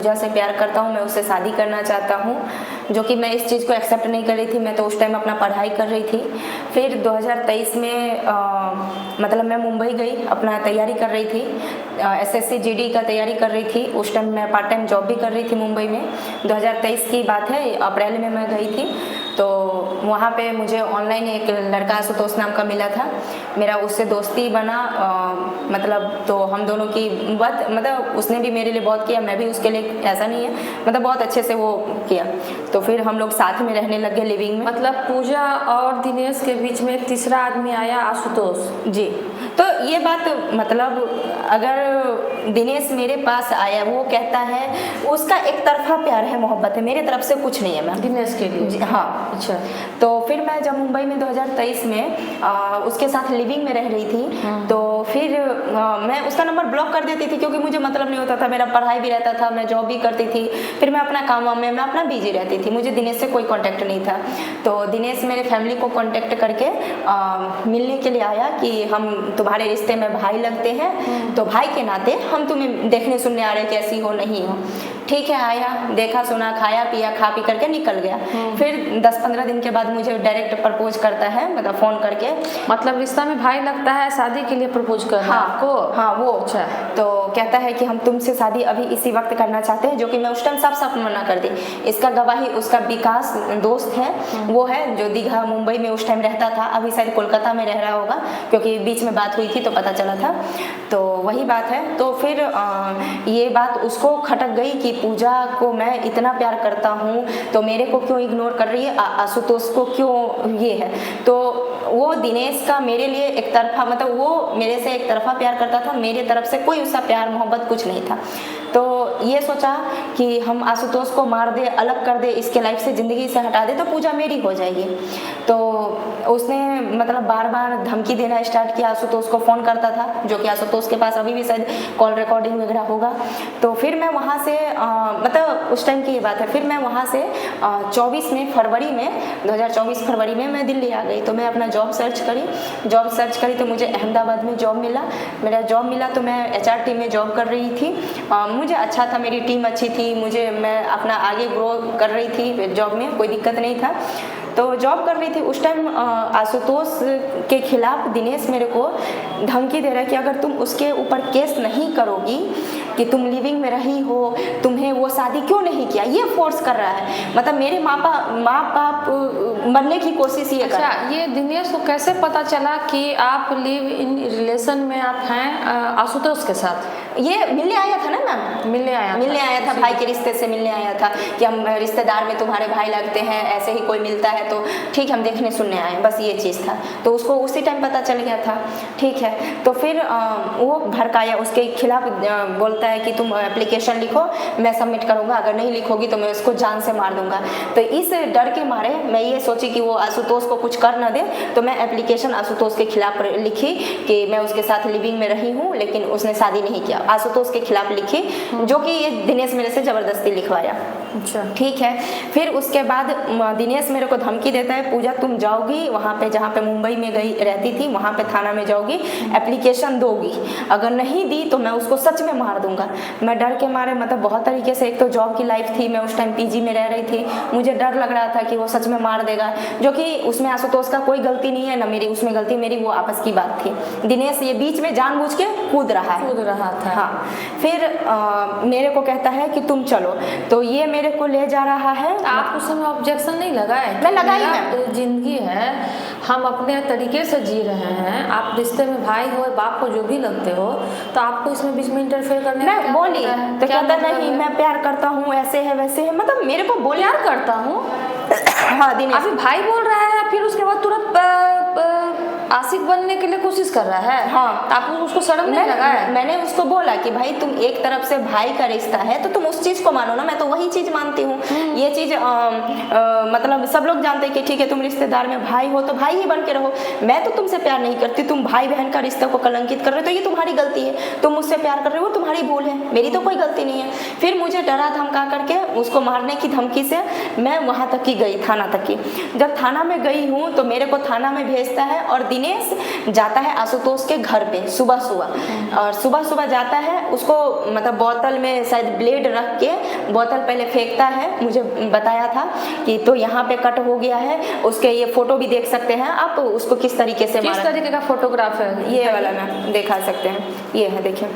पूजा से प्यार करता हूँ, मैं उससे शादी करना चाहता हूँ, जो कि मैं इस चीज़ को एक्सेप्ट नहीं कर रही थी। मैं तो उस टाइम अपना पढ़ाई कर रही थी। फिर 2023 में मतलब मैं मुंबई गई, अपना तैयारी कर रही थी, एसएससी जीडी का तैयारी कर रही थी। उस टाइम मैं पार्ट टाइम जॉब भी कर रही थी मुंबई में। 2023 की बात है, अप्रैल में मैं गई थी। तो वहाँ पे मुझे ऑनलाइन एक लड़का आशुतोष नाम का मिला था, मेरा उससे दोस्ती बना। मतलब तो हम दोनों की बात, मतलब उसने भी मेरे लिए बहुत किया, मैं भी उसके लिए, ऐसा नहीं है, मतलब बहुत अच्छे से वो किया। तो फिर हम लोग साथ में रहने लगे लिविंग में। मतलब पूजा और दिनेश के बीच में एक तीसरा आदमी आया, आशुतोष जी। तो ये बात, मतलब अगर दिनेश मेरे पास आया, वो कहता है उसका एक तरफा प्यार है, मोहब्बत है, मेरे तरफ से कुछ नहीं है मैम दिनेश के लिए। हाँ। अच्छा। तो फिर मैं जब मुंबई में 2023 में उसके साथ लिविंग में रह रही थी, तो फिर मैं उसका नंबर ब्लॉक कर देती थी, क्योंकि मुझे मतलब नहीं होता था, मेरा पढ़ाई भी रहता था, मैं जॉब भी करती थी, फिर मैं अपना काम में मैं अपना बिजी रहती थी, मुझे दिनेश से कोई कांटेक्ट नहीं था। तो दिनेश मेरे फैमिली को कांटेक्ट करके मिलने के लिए आया कि हम तुम्हारे रिश्ते में भाई लगते हैं, तो भाई के नाते हम तुम्हें देखने सुनने आ रहे, कैसी हो नहीं हो। ठीक है, आया, देखा सुना, खाया पिया, खा पी करके निकल गया। फिर 10-15 दिन के बाद मुझे डायरेक्ट प्रपोज करता है, मतलब फ़ोन करके। मतलब रिश्ता में भाई लगता है, शादी के लिए प्रपोज कर रहा है आपको? हाँ वो। अच्छा। तो कहता है कि हम तुमसे शादी अभी इसी वक्त करना चाहते हैं, जो कि मैं उस टाइम साफ साफ मना कर दी। इसका गवाही उसका विकास दोस्त है, वो है जो दीघा मुंबई में उस टाइम रहता था, अभी शायद कोलकाता में रह रहा होगा, क्योंकि बीच में बात हुई थी तो पता चला था। तो वही बात है। तो फिर ये बात उसको खटक गई कि पूजा को मैं इतना प्यार करता हूँ, तो मेरे को क्यों इग्नोर कर रही है, आशुतोष को क्यों ये है। तो वो दिनेश का मेरे लिए एक तरफा, मतलब वो मेरे से एक तरफा प्यार करता था, मेरे तरफ से कोई उसका प्यार मोहब्बत कुछ नहीं था। तो ये सोचा कि हम आशुतोष को मार दे, अलग कर दे, इसके लाइफ से, ज़िंदगी से हटा दे, तो पूजा मेरी हो जाएगी। तो उसने मतलब बार बार धमकी देना स्टार्ट किया, आशुतोष को फ़ोन करता था, जो कि आशुतोष के पास अभी भी शायद कॉल रिकॉर्डिंग वगैरह होगा। तो फिर मैं वहाँ से मतलब उस टाइम की ये बात है, फिर मैं वहाँ से 24 में फरवरी में 2024 फरवरी में मैं दिल्ली आ गई। तो मैं अपना जॉब सर्च करी तो मुझे अहमदाबाद में जॉब मिला। मेरा जॉब मिला तो मैं एचआर टीम में जॉब कर रही थी। मुझे अच्छा था, मेरी टीम अच्छी थी, मैं अपना आगे ग्रो कर रही थी जॉब में, कोई दिक्कत नहीं था। तो जॉब कर रही थी उस टाइम। आशुतोष के खिलाफ दिनेश मेरे को धमकी दे रहा है कि अगर तुम उसके ऊपर केस नहीं करोगी कि तुम लिविंग में रही हो, तुम्हें वो शादी क्यों नहीं किया, ये फोर्स कर रहा है। मतलब मेरे माँ बाप बनने की कोशिश ये कर। अच्छा, ये दिनेश को कैसे पता चला कि आप लिव इन रिलेशन में आप हैं आशुतोष के साथ? ये मिलने आया था ना मैम, मिलने आया था, भाई के रिश्ते से मिलने आया था कि हम रिश्तेदार में तुम्हारे भाई लगते हैं, ऐसे ही कोई मिलता है तो ठीक, हम देखने सुनने आए, बस ये चीज़ था। तो उसको उसी टाइम पता चल गया था। ठीक है, तो फिर वो भड़काया, उसके खिलाफ बोलता है कि तुम एप्लीकेशन लिखो, मैं सबमिट करूँगा, अगर नहीं लिखोगी तो मैं उसको जान से मार दूंगा। तो इस डर के मारे मैं ये सोची कि वो आशुतोष को कुछ कर न दे, तो मैं एप्लीकेशन आशुतोष के खिलाफ लिखी कि मैं उसके साथ लिविंग में रही हूँ, लेकिन उसने शादी नहीं किया, आशुतोष के खिलाफ लिखी, जो कि ये दिनेश मेरे से ज़बरदस्ती लिखवाया। अच्छा, ठीक है। फिर उसके बाद दिनेश मेरे को धमकी देता है, पूजा तुम जाओगी वहाँ पे, जहाँ पे मुंबई में गई रहती थी, वहाँ पे थाना में जाओगी, एप्लीकेशन दोगी, अगर नहीं दी तो मैं उसको सच में मार दूंगा। मैं डर के मारे, मतलब बहुत तरीके से, एक तो जॉब की लाइफ थी, मैं उस टाइम पीजी में रह रही थी, मुझे डर लग रहा था कि वो सच में मार देगा, जो कि उसमें आशुतोष का कोई गलती नहीं है, ना मेरी उसमें गलती, मेरी वो आपस की बात थी। दिनेश ये बीच में जानबूझ के कूद रहा था। हाँ। फिर मेरे को कहता है कि तुम चलो, तो ये मेरे को ले जा रहा है। आप उस समय ऑब्जेक्शन नहीं लगाए? मैं लगाई है। जिंदगी है, हम अपने तरीके से जी रहे हैं, आप रिश्ते में भाई हो, बाप को जो भी लगते हो, तो आपको इसमें बीच में इंटरफेयर करने का मैं बोली तो कहता नहीं, मैं प्यार करता हूँ, ऐसे है वैसे है, मतलब मेरे को बोल प्यार करता हूँ। हाँ, दिनेश अभी भाई बोल रहा है, फिर उसके बाद तुरंत आशिक बनने के लिए कोशिश कर रहा है। हाँ, आपको उसको शर्म नहीं लगा है? मैंने उसको बोला कि भाई तुम एक तरफ से भाई का रिश्ता है तो तुम उस चीज को मानो ना, मैं तो वही चीज मानती हूँ। ये चीज मतलब सब लोग जानते हैं कि ठीक है, तुम रिश्तेदार में भाई हो तो भाई ही बन के रहो, मैं तो तुमसे प्यार नहीं करती, तुम भाई बहन का रिश्ता को कलंकित कर रहे हो तो ये तुम्हारी गलती है, तुम मुझसे प्यार कर रहे हो तुम्हारी भूल है, मेरी तो कोई गलती नहीं है। फिर मुझे डरा धमका करके उसको मारने की धमकी से मैं वहां तक की गई, थाना तक की। जब थाना में गई हूँ तो मेरे को थाना में भेजता है और दिनेश जाता है आशुतोष के घर पे सुबह सुबह, और सुबह सुबह जाता है, उसको मतलब बोतल में शायद ब्लेड रख के बोतल पहले फेंकता है, मुझे बताया था कि तो यहाँ पे कट हो गया है, उसके ये फोटो भी देख सकते हैं आप, उसको किस तरीके से किस तरीके का फोटोग्राफ है? ये वाला मैम दिखा सकते हैं, ये है देखिए।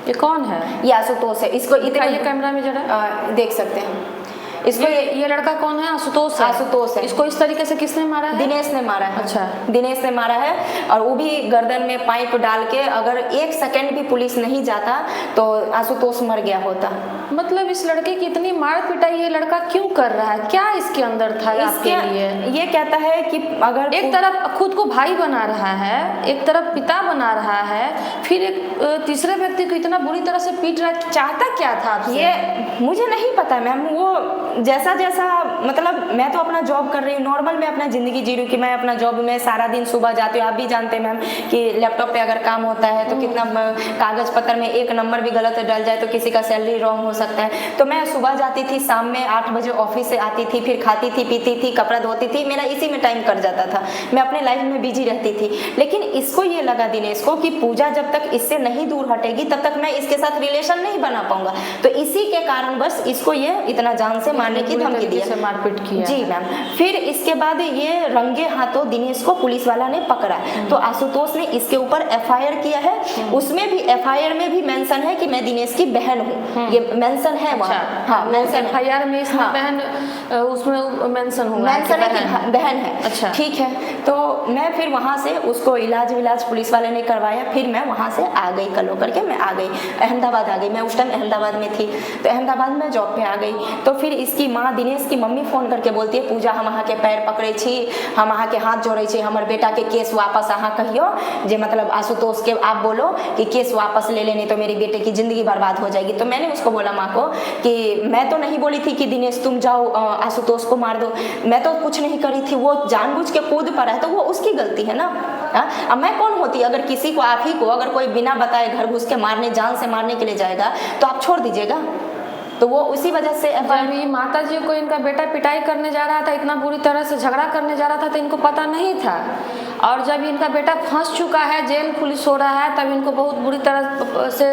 ये कौन है? ये आशुतोष है, इसको दिखाइए कैमरा में जरा। देख सकते हैं इसको। ये लड़का कौन है? आशुतोष है। आशुतोष है। इसको इस तरीके से किसने मारा है? दिनेश ने मारा है। अच्छा, दिनेश ने मारा है, और वो भी गर्दन में पाइप डाल के। अगर 1 सेकंड भी पुलिस नहीं जाता तो आशुतोष मर गया होता। मतलब इस लड़के की इतनी मार पिटाई ये लड़का क्यों कर रहा है? क्या इसके अंदर था आपके लिए? ये कहता है कि अगर एक तरफ खुद को भाई बना रहा है, एक तरफ पिता बना रहा है, फिर एक तीसरे व्यक्ति को इतना बुरी तरह से पीट रहा है, चाहता क्या था आपसे? ये मुझे नहीं पता मैम। वो जैसा मतलब मैं तो अपना जॉब कर रही हूँ, नॉर्मल मैं अपना ज़िंदगी जी रही हूँ कि मैं अपना जॉब में सारा दिन सुबह जाती हूँ। आप भी जानते हैं मैम कि लैपटॉप पे अगर काम होता है तो कितना कागज़ पत्र में एक नंबर भी गलत डल जाए तो किसी का सैलरी रॉन्ग हो सकता है। तो मैं सुबह जाती थी, शाम में 8 बजे ऑफिस से आती थी, फिर खाती थी, पीती थी, कपड़ा धोती थी, मेरा इसी में टाइम कट जाता था, मैं अपने लाइफ में बिजी रहती थी। लेकिन इसको ये लगा दिनेश को कि पूजा जब तक इससे नहीं दूर हटेगी तब तक मैं इसके साथ रिलेशन नहीं बना पाऊंगा, तो इसी के कारण बस इसको ये इतना जान से मारने की धमकी दिया, मारपीट किया। जी मैम। फिर इसके बाद ये रंगे हाथों दिनेश को पुलिस वाला ने पकड़ा, तो आशुतोष ने इसके ऊपर FIR किया है। उसमें भी FIR में भी मेंशन है कि मैं दिनेश की बहन हूँ, ये मेंशन है वहाँ। हाँ, मेंशन FIR में इसमें बहन, उसमें मेंशन हुआ है कि बहन है। अच्छा, ठीक है। तो मैं फिर वहाँ से उसको इलाज पुलिस वाले ने करवाया, फिर मैं वहाँ से आ गई, कल होकर के मैं आ गई, अहमदाबाद आ गई। मैं उस टाइम अहमदाबाद में थी, तो अहमदाबाद में जॉब पे आ गई। तो फिर इसकी माँ, दिनेश की मम्मी फोन करके बोलती है, पूजा हम अहाँ के पैर पकड़े छी, हम अहाँ के हाथ जोड़े छी, हमर बेटा के केस वापस अहाँ कहियो, जे मतलब आशुतोष के आप बोलो कि केस वापस ले लेने तो मेरी बेटे की जिंदगी बर्बाद हो जाएगी। तो मैंने उसको बोला माँ को कि मैं तो नहीं बोली थी कि दिनेश तुम जाओ आशुतोष को मार दो, मैं तो कुछ नहीं करी थी, वो जानबूझ के कूद पड़ा है तो वो उसकी गलती है ना। अब मैं कौन होती अगर किसी को, आप ही को अगर कोई बिना बताए घर घुस के मारने, जान से मारने के लिए जाएगा तो आप छोड़ दीजिएगा? तो वो उसी वजह से जब माता जी को इनका बेटा पिटाई करने जा रहा था, इतना बुरी तरह से झगड़ा करने जा रहा था, तो इनको पता नहीं था। और जब इनका बेटा फंस चुका है, जेल पुलिस हो रहा है, तब इनको बहुत बुरी तरह से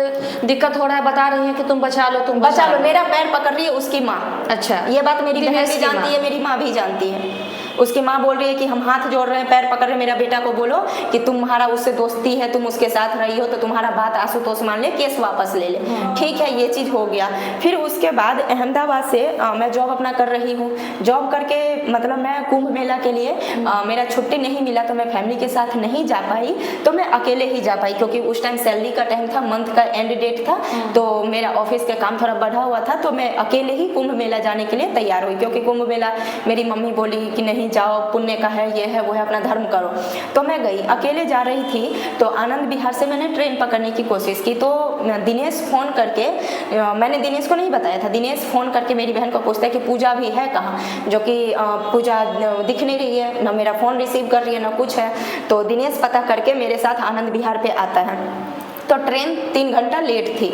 दिक्कत हो रहा है। बता रही है कि तुम बचा लो, तुम बचा लो। मेरा पैर पकड़ रही है उसकी माँ। अच्छा, ये बात मेरी बहन भी जानती है, मेरी माँ भी जानती है। उसकी माँ बोल रही है कि हम हाथ जोड़ रहे हैं, पैर पकड़ रहे हैं, मेरा बेटा को बोलो कि तुम्हारा उससे दोस्ती है, तुम उसके साथ रही हो तो तुम्हारा बात आशुतोष मान ले, केस वापस ले ले। ठीक है, ये चीज़ हो गया। फिर उसके बाद अहमदाबाद से मैं जॉब अपना कर रही हूँ। जॉब करके मतलब मैं कुंभ मेला के लिए मेरा छुट्टी नहीं मिला तो मैं फैमिली के साथ नहीं जा पाई, तो मैं अकेले ही जा पाई क्योंकि उस टाइम सैलरी का टाइम था, मंथ का एंड डेट था, तो मेरा ऑफिस का काम थोड़ा बढ़ा हुआ था, तो मैं अकेले ही कुंभ मेला जाने के लिए तैयार हुई। क्योंकि कुंभ मेला मेरी मम्मी बोली कि नहीं जाओ, पुण्य का है, ये है वो है, अपना धर्म करो। तो मैं गई, अकेले जा रही थी। तो आनंद विहार से मैंने ट्रेन पकड़ने की कोशिश की, तो दिनेश फोन करके, मैंने दिनेश को नहीं बताया था, दिनेश फोन करके मेरी बहन को पूछता है कि पूजा भी है कहाँ, जो कि पूजा दिख नहीं रही है, ना मेरा फ़ोन रिसीव कर रही है, ना कुछ है। तो दिनेश पता करके मेरे साथ आनंद विहार पे आता है। तो ट्रेन 3 घंटा लेट थी,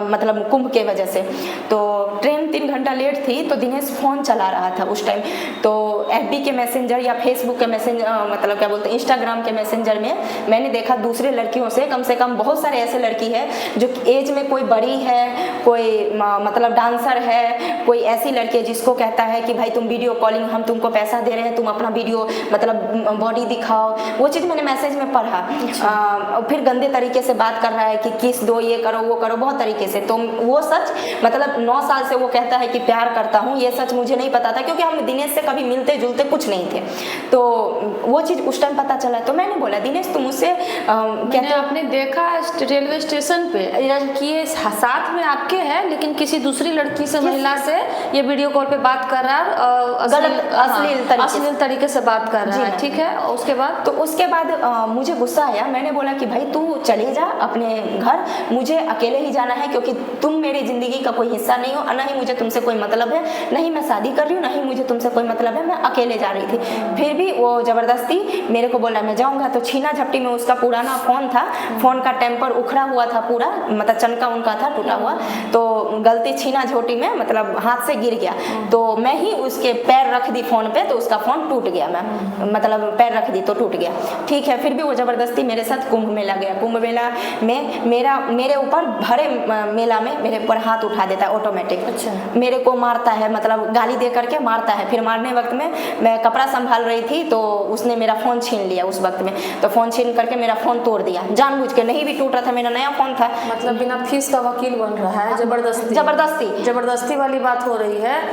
मतलब कुंभ के वजह से। तो ट्रेन 3 घंटा लेट थी, तो दिनेश फ़ोन चला रहा था उस टाइम। तो FB के मैसेंजर या फेसबुक के मैसेंजर, मतलब क्या बोलते हैं, इंस्टाग्राम के मैसेंजर में मैंने देखा दूसरे लड़कियों से कम बहुत सारे ऐसे लड़की है जो एज में कोई बड़ी है, कोई मतलब डांसर है, कोई ऐसी लड़की है जिसको कहता है कि भाई तुम वीडियो कॉलिंग, हम तुमको पैसा दे रहे हैं, तुम अपना वीडियो मतलब बॉडी दिखाओ। वो चीज़ मैंने मैसेज में पढ़ा। फिर गंदे तरीके से बात कर रहा है कि किस दो, ये करो वो करो, बहुत तरीके से। तो वो सच, मतलब 9 साल से वो कहता है कि प्यार करता हूँ, ये सच मुझे नहीं पता था क्योंकि हम दिनेश से कभी मिलते जुलते कुछ नहीं थे। तो वो चीज़ उस टाइम पता चला। तो मैंने बोला दिनेश तुम मुझसे कहते आपने देखा रेलवे स्टेशन पे कि ये साथ में आपके हैं, लेकिन किसी दूसरी लड़की से, महिला से ये वीडियो कॉल पे बात कर रहा है, गलत अश्लील तरीके से बात कर रहा है। ठीक है, उसके बाद? तो उसके बाद मुझे गुस्सा आया। मैंने बोला कि भाई तू चले जा अपने घर, मुझे अकेले ही जाना है क्योंकि तुम मेरी ज़िंदगी का कोई हिस्सा नहीं हो और ना ही मुझे तुमसे कोई मतलब है, नहीं मैं शादी कर रही हूँ, नहीं मुझे तुमसे कोई मतलब है, मैं अकेले जा रही थी। फिर भी वो ज़बरदस्ती मेरे को बोला मैं जाऊँगा। तो छीना झपटी में उसका पुराना फ़ोन था, फ़ोन का टेम्पर उखड़ा हुआ था पूरा, मतलब चनका उनका था टूटा हुआ, तो गलती छीना झोटी में मतलब हाथ से गिर गया। तो मैं ही उसके पैर रख दी फ़ोन पे, तो उसका फ़ोन टूट गया, मैं मतलब पैर रख दी तो टूट गया। ठीक है, फिर भी वो ज़बरदस्ती मेरे साथ कुंभ मेला गया। कुंभ मेला में मेरे ऊपर भरे मेला में मेरे ऊपर हाथ उठा देता है ऑटोमेटिक। अच्छा। मेरे को मारता है, मतलब गाली दे करके मारता है। फिर मारने वक्त में मैं कपड़ा संभाल रही थी, तो उसने मेरा फ़ोन छीन लिया उस वक्त में, तो फ़ोन छीन करके मेरा फ़ोन तोड़ दिया जानबूझ के। नहीं भी टूट रहा था, मेरा नया फ़ोन था। मतलब बिना फीस का वकील बन रहा है, जबरदस्ती जबरदस्ती वाली बात हो रही है।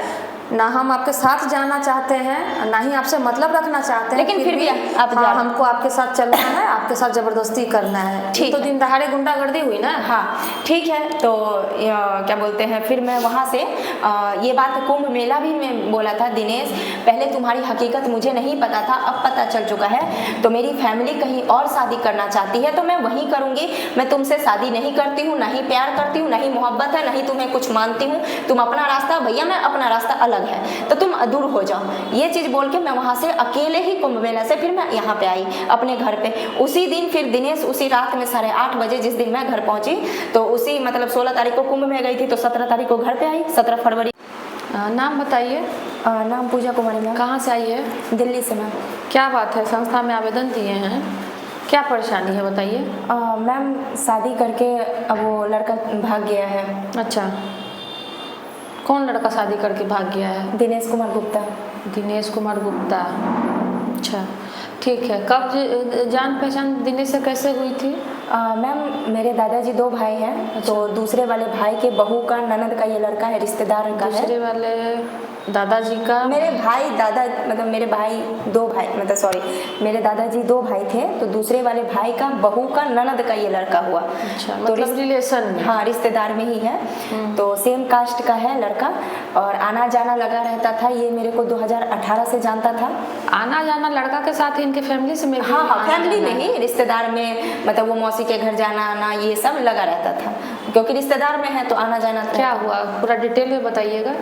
ना हम आपके साथ जाना चाहते हैं, ना ही आपसे मतलब रखना चाहते हैं, लेकिन फिर भी आप हाँ, हमको आपके साथ चलना है, आपके साथ जबरदस्ती करना है। ठीक, तो दिन दहाड़े गुंडागर्दी हुई ना। हाँ ठीक है। तो क्या बोलते हैं, फिर मैं वहाँ से ये बात कुंभ मेला भी मैं बोला था, दिनेश पहले तुम्हारी हकीकत मुझे नहीं पता था, अब पता चल चुका है। तो मेरी फैमिली कहीं और शादी करना चाहती है तो मैं वहीं करूँगी। मैं तुमसे शादी नहीं करती हूँ, ना ही प्यार करती हूँ, ना ही मोहब्बत है, ना ही तुम्हें कुछ मानती हूँ। तुम अपना रास्ता, भैया मैं अपना रास्ता अलग है, तो तुम दूर हो जाओ। ये चीज़ बोल के मैं वहाँ से अकेले ही कुंभ मेला से फिर मैं यहाँ पे आई अपने घर पे। उसी दिन फिर दिनेश उसी रात में 8:30 बजे जिस दिन मैं घर पहुँची, तो उसी मतलब 16 तारीख को कुंभ में गई थी, तो 17 तारीख को घर पे आई, 17 फरवरी। नाम बताइए। नाम पूजा कुमारी मैम। कहाँ से आई है? दिल्ली से मैम। क्या बात है, संस्था में आवेदन दिए हैं, क्या परेशानी है बताइए। मैम शादी करके अब वो लड़का भाग गया है। अच्छा, कौन लड़का शादी करके भाग गया है? दिनेश कुमार गुप्ता। दिनेश कुमार गुप्ता, अच्छा ठीक है। कब जान पहचान दिनेश से कैसे हुई थी? मैम मेरे दादाजी 2 भाई हैं। अच्छा। तो दूसरे वाले भाई के बहू का ननद का ये लड़का है, रिश्तेदार का है। दूसरे वाले दादाजी का, मेरे भाई दादा मतलब मेरे भाई 2 भाई मतलब सॉरी मेरे दादाजी 2 भाई थे, तो दूसरे वाले भाई का बहू का ननद का ये लड़का हुआ। अच्छा, तो मतलब रिलेशन में? हाँ, रिश्तेदार में ही है। तो सेम कास्ट का है लड़का, और आना जाना लगा रहता था। ये मेरे को 2018 से जानता था। आना जाना लड़का के साथ ही, इनके फैमिली से? हाँ हाँ, फैमिली नहीं, रिश्तेदार में, मतलब वो मौसी के घर जाना आना ये सब लगा रहता था, क्योंकि रिश्तेदार में है तो आना जाना था। क्या हुआ पूरा डिटेल में बताइएगा।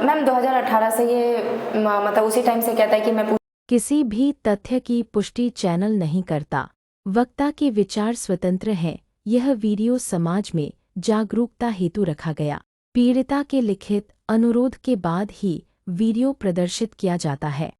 मैम 2018 से ये मतलब उसी टाइम से कहता है कि मैं किसी भी तथ्य की पुष्टि चैनल नहीं करता। वक्ता के विचार स्वतंत्र हैं। यह वीडियो समाज में जागरूकता हेतु रखा गया। पीड़िता के लिखित अनुरोध के बाद ही वीडियो प्रदर्शित किया जाता है।